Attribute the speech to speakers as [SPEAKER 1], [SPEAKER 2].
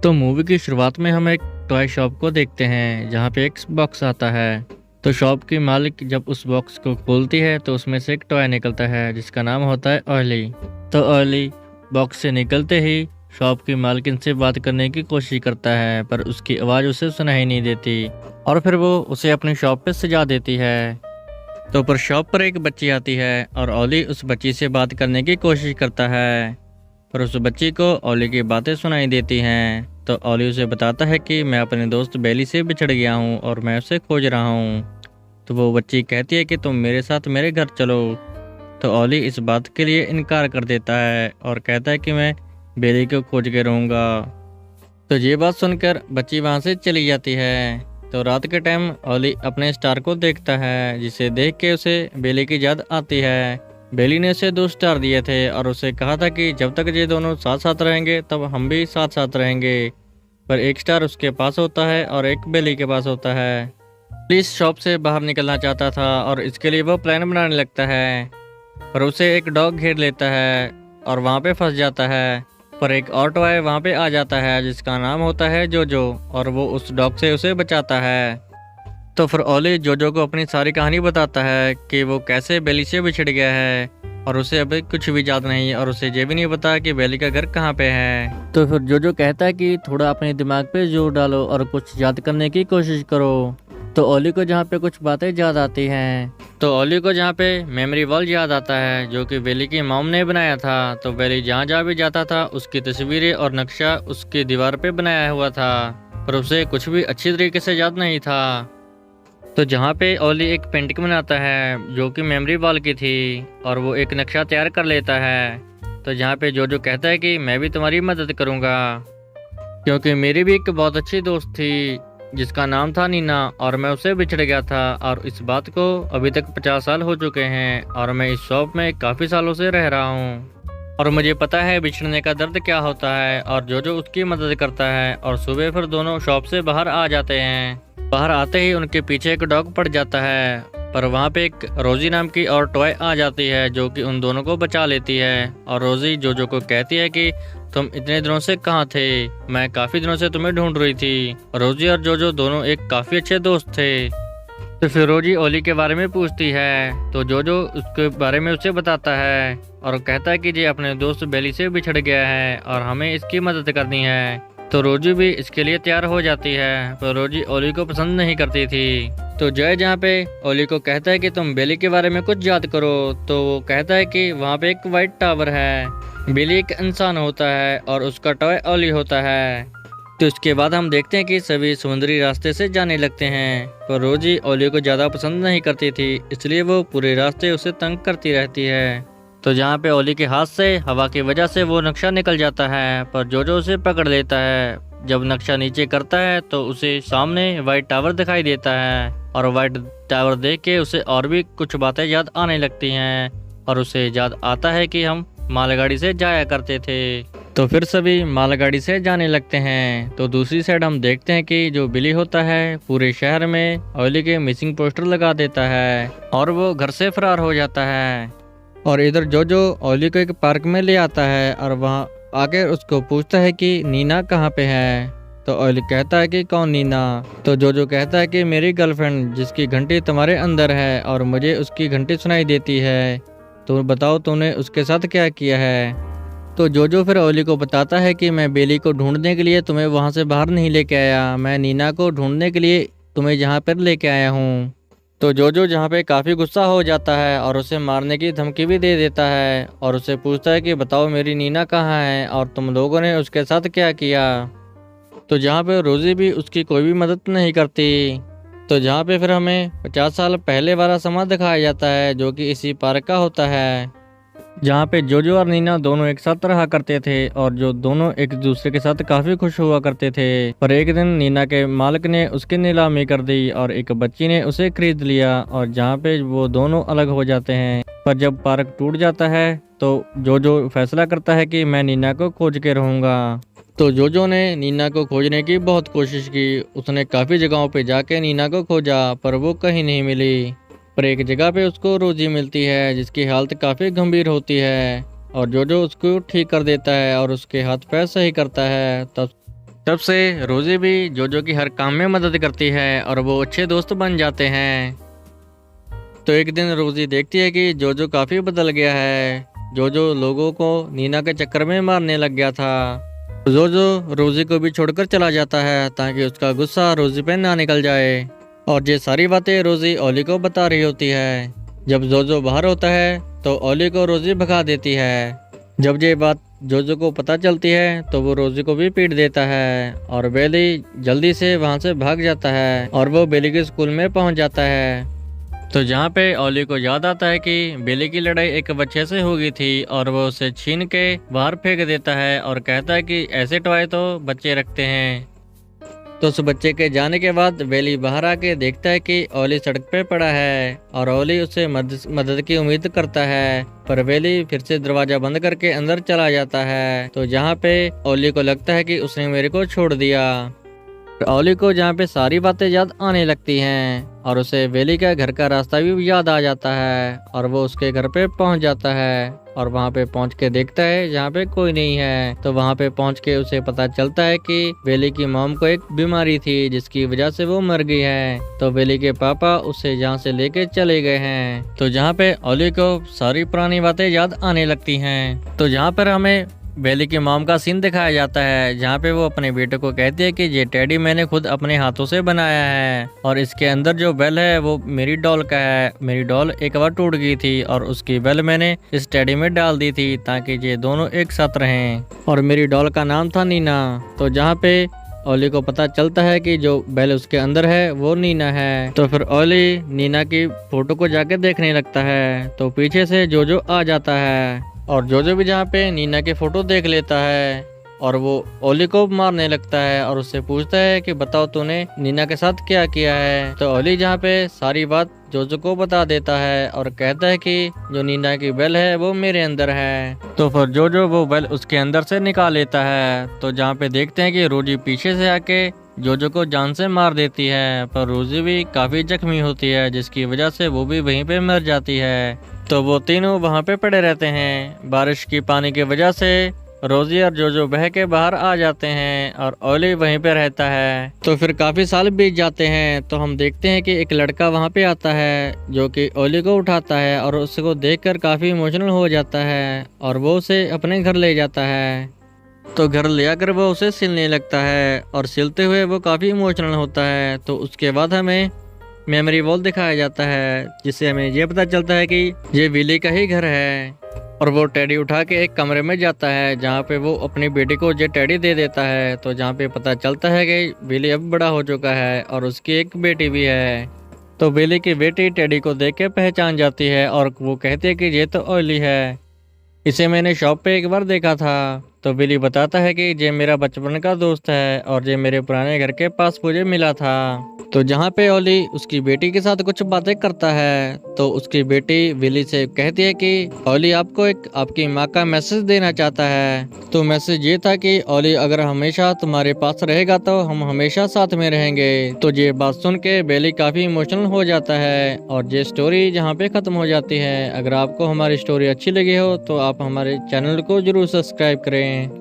[SPEAKER 1] तो मूवी की शुरुआत में हम एक टॉय शॉप को देखते हैं जहाँ पे एक बॉक्स आता है। तो शॉप की मालिक जब उस बॉक्स को खोलती है तो उसमें से एक टॉय निकलता है जिसका नाम होता है ऑयली। तो ऑयली बॉक्स से निकलते ही शॉप की मालकिन से बात करने की कोशिश करता है, पर उसकी आवाज़ उसे सुनाई नहीं देती और फिर वो उसे अपनी शॉप पे सजा देती है। तो पर शॉप पर एक बच्ची आती है और ऑली उस बच्ची से बात करने की कोशिश करता है, पर उस बच्ची को ओली की बातें सुनाई देती हैं। तो ओली उसे बताता है कि मैं अपने दोस्त बेली से बिछड़ गया हूँ और मैं उसे खोज रहा हूँ। तो वो बच्ची कहती है कि तुम मेरे साथ मेरे घर चलो। तो ओली इस बात के लिए इनकार कर देता है और कहता है कि मैं बेली को खोज के रहूँगा। तो ये बात सुनकर बच्ची वहाँ से चली जाती है। तो रात के टाइम ओली अपने स्टार को देखता है, जिसे देख के उसे बेली की याद आती है। बेली ने उसे 2 स्टार दिए थे और उसे कहा था कि जब तक ये दोनों साथ साथ रहेंगे तब हम भी साथ साथ रहेंगे, पर 1 स्टार उसके पास होता है और 1 बेली के पास होता है। पुलिस शॉप से बाहर निकलना चाहता था और इसके लिए वो प्लान बनाने लगता है, पर उसे एक डॉग घेर लेता है और वहाँ पे फंस जाता है। पर एक और टॉय वहाँ पे आ जाता है जिसका नाम होता है जोजो, और वो उस डॉग से उसे बचाता है। तो फिर ओली जोजो को अपनी सारी कहानी बताता है कि वो कैसे बेली से बिछड़ गया है और उसे अभी कुछ भी याद नहीं और उसे ये भी नहीं पता कि बेली का घर कहाँ पे है। तो फिर जोजो कहता है कि थोड़ा अपने दिमाग पे जोर डालो और कुछ याद करने की कोशिश करो। तो ओली को जहाँ पे कुछ बातें याद आती हैं, तो ओली को जहाँ पे मेमोरी वॉल याद आता है जो कि बेली की मॉम ने बनाया था। तो बेली जहाँ जहाँ भी जाता था उसकी तस्वीरें और नक्शा उसकी दीवार पे बनाया हुआ था, पर उसे कुछ भी अच्छी तरीके से याद नहीं था। तो जहाँ पे ओली एक पेंटिंग बनाता है जो कि मेमोरी वॉल की थी और वो एक नक्शा तैयार कर लेता है। तो जहाँ पे जोजो कहता है कि मैं भी तुम्हारी मदद करूँगा, क्योंकि मेरी भी एक बहुत अच्छी दोस्त थी जिसका नाम था नीना और मैं उससे बिछड़ गया था, और इस बात को अभी तक 50 साल हो चुके हैं और मैं इस शॉप में काफ़ी सालों से रह रहा हूँ और मुझे पता है बिछड़ने का दर्द क्या होता है। और जोजो उसकी मदद करता है और सुबह फिर दोनों शॉप से बाहर आ जाते हैं। बाहर आते ही उनके पीछे एक डॉग पड़ जाता है, पर वहाँ पे एक रोजी नाम की और टॉय आ जाती है जो कि उन दोनों को बचा लेती है। और रोजी जोजो को कहती है कि तुम इतने दिनों से कहाँ थे, मैं काफी दिनों से तुम्हें ढूंढ रही थी। रोजी और जोजो दोनों एक काफी अच्छे दोस्त थे। तो फिर रोजी ओली के बारे में पूछती है, तो जोजो उसके बारे में उसे बताता है और कहता है कि ये अपने दोस्त बेली से बिछड़ गया है और हमें इसकी मदद करनी है। तो रोजी भी इसके लिए तैयार हो जाती है, पर रोजी ओली को पसंद नहीं करती थी। तो जय जहाँ पे ओली को कहता है कि तुम बेली के बारे में कुछ याद करो, तो वो कहता है कि वहाँ पे एक व्हाइट टावर है। बेली एक इंसान होता है और उसका टॉय ओली होता है। तो इसके बाद हम देखते हैं कि सभी समुद्री रास्ते से जाने लगते हैं, पर रोजी ओली को ज़्यादा पसंद नहीं करती थी, इसलिए वो पूरे रास्ते उसे तंग करती रहती है। तो जहाँ पे ओली के हाथ से हवा की वजह से वो नक्शा निकल जाता है, पर जोजो उसे पकड़ लेता है। जब नक्शा नीचे करता है तो उसे सामने व्हाइट टावर दिखाई देता है और व्हाइट टावर देख के उसे और भी कुछ बातें याद आने लगती हैं और उसे याद आता है कि हम मालगाड़ी से जाया करते थे। तो फिर सभी मालगाड़ी से जाने लगते हैं। तो दूसरी साइड हम देखते हैं कि जो बिली होता है पूरे शहर में ओली के मिसिंग पोस्टर लगा देता है और वो घर से फरार हो जाता है। और इधर जोजो ओली को एक पार्क में ले आता है और वहाँ आकर उसको पूछता है कि नीना कहाँ पे है। तो ओली कहता है कि कौन नीना। तो जोजो कहता है कि मेरी गर्लफ्रेंड जिसकी घंटी तुम्हारे अंदर है और मुझे उसकी घंटी सुनाई देती है, तो बताओ तूने उसके साथ क्या किया है। तो जोजो फिर ओली को बताता है कि मैं बेली को ढूंढने के लिए तुम्हें वहाँ से बाहर नहीं लेके आया, मैं नीना को ढूंढने के लिए तुम्हें यहाँ पर लेके आया हूँ। तो जोजो जहाँ पे काफ़ी गुस्सा हो जाता है और उसे मारने की धमकी भी दे देता है और उसे पूछता है कि बताओ मेरी नीना कहाँ है और तुम लोगों ने उसके साथ क्या किया। तो जहाँ पे रोजी भी उसकी कोई भी मदद नहीं करती। तो जहाँ पे फिर हमें 50 साल पहले वाला समा दिखाया जाता है जो कि इसी पार्क का होता है, जहाँ पे जोजो और नीना दोनों एक साथ रहा करते थे और जो दोनों एक दूसरे के साथ काफी खुश हुआ करते थे। पर एक दिन नीना के मालिक ने उसकी नीलामी कर दी और एक बच्ची ने उसे खरीद लिया और जहाँ पे वो दोनों अलग हो जाते हैं। पर जब पार्क टूट जाता है तो जोजो फैसला करता है कि मैं नीना को खोज के रहूँगा। तो जोजो ने नीना को खोजने की बहुत कोशिश की, उसने काफ़ी जगहों पे जाके नीना को खोजा पर वो कहीं नहीं मिली। पर एक जगह पे उसको रोजी मिलती है जिसकी हालत काफ़ी गंभीर होती है और जोजो उसको ठीक कर देता है और उसके हाथ पैर सही करता है। तब से रोजी भी जोजो की हर काम में मदद करती है और वो अच्छे दोस्त बन जाते हैं। तो एक दिन रोजी देखती है कि जोजो काफी बदल गया है। जोजो लोगों को नीना के चक्कर में मारने लग गया था। जोजो रोजी को भी छोड़कर चला जाता है ताकि उसका गुस्सा रोजी पे ना निकल जाए। और ये सारी बातें रोजी ओली को बता रही होती है। जब जोजो बाहर होता है तो ओली को रोजी भगा देती है। जब ये बात जोजो को पता चलती है तो वो रोजी को भी पीट देता है और बेली जल्दी से वहां से भाग जाता है और वो बेली के स्कूल में पहुंच जाता है। तो जहाँ पे ओली को याद आता है कि बेली की लड़ाई एक बच्चे से हो गई थी और वो उसे छीन के बाहर फेंक देता है और कहता है कि ऐसे टॉय तो बच्चे रखते हैं। तो उस बच्चे के जाने के बाद बेली बाहर आके देखता है कि ओली सड़क पे पड़ा है और ओली उससे मदद की उम्मीद करता है, पर बेली फिर से दरवाजा बंद करके अंदर चला जाता है। तो जहाँ पे ओली को लगता है कि उसने मेरे को छोड़ दिया। ओली को जहाँ पे सारी बातें याद आने लगती हैं और उसे बेली का घर का रास्ता भी याद आ जाता है और वो उसके घर पे पहुंच जाता है और वहाँ पे पहुंच के देखता है जहाँ पे कोई नहीं है। तो वहाँ पे पहुंच के उसे पता चलता है कि बेली की मॉम को एक बीमारी थी जिसकी वजह से वो मर गई है। तो बेली के पापा उसे जहाँ से लेके चले गए हैं। तो जहाँ पे ओली को सारी पुरानी बातें याद आने लगती हैं। तो जहाँ पर हमें बेली की मॉम का सीन दिखाया जाता है जहाँ पे वो अपने बेटे को कहती है कि ये टेडी मैंने खुद अपने हाथों से बनाया है और इसके अंदर जो बेल है वो मेरी डॉल का है। मेरी डॉल एक बार टूट गई थी और उसकी बेल मैंने इस टेडी में डाल दी थी ताकि ये दोनों एक साथ रहें और मेरी डॉल का नाम था नीना। तो जहाँ पे ओली को पता चलता है कि जो बेल उसके अंदर है वो नीना है। तो फिर ओली नीना की फोटो को जाके देखने लगता है तो पीछे से जोजो आ जाता है और जोजो भी जहाँ पे नीना की फोटो देख लेता है और वो ओली को मारने लगता है और उससे पूछता है कि बताओ तूने नीना के साथ क्या किया है। तो ओली जहाँ पे सारी बात जोजो को बता देता है और कहता है कि जो नीना की बेल है वो मेरे अंदर है। तो फिर जोजो वो बेल उसके अंदर से निकाल लेता है। तो जहाँ पे देखते हैं कि रोजी पीछे से आके जोजो को जान से मार देती है, पर रोजी भी काफी जख्मी होती है जिसकी वजह से वो भी वहीं पे मर जाती है। तो वो तीनों वहाँ पे पड़े रहते हैं। बारिश की पानी की वजह से रोजी और जोजो बह के बाहर आ जाते हैं और ओली वहीं पे रहता है। तो फिर काफी साल बीत जाते हैं तो हम देखते हैं कि एक लड़का वहाँ पे आता है जो कि ओली को उठाता है और उसको देखकर काफी इमोशनल हो जाता है और वो उसे अपने घर ले जाता है। तो घर ले आकर वो उसे सिलने लगता है और सिलते हुए वो काफी इमोशनल होता है। तो उसके बाद हमें मेमोरी वॉल दिखाया जाता है जिससे हमें ये पता चलता है कि ये विली का ही घर है। और वो टेडी उठा के एक कमरे में जाता है जहाँ पे वो अपनी बेटी को ये टेडी दे देता है। तो जहाँ पे पता चलता है कि विली अब बड़ा हो चुका है और उसकी एक बेटी भी है। तो विली की बेटी टेडी को देख के पहचान जाती है और वो कहती है कि ये तो ओली है, इसे मैंने शॉप पे एक बार देखा था। तो विली बताता है कि ये मेरा बचपन का दोस्त है और ये मेरे पुराने घर के पास मुझे मिला था। तो जहाँ पे ओली उसकी बेटी के साथ कुछ बातें करता है तो उसकी बेटी विली से कहती है कि ओली आपको एक आपकी माँ का मैसेज देना चाहता है। तो मैसेज ये था कि ओली अगर हमेशा तुम्हारे पास रहेगा तो हम हमेशा साथ में रहेंगे। तो ये बात सुन के बेली काफी इमोशनल हो जाता है और ये स्टोरी जहाँ पे खत्म हो जाती है। अगर आपको हमारी स्टोरी अच्छी लगी हो तो आप हमारे चैनल को जरूर सब्सक्राइब करें।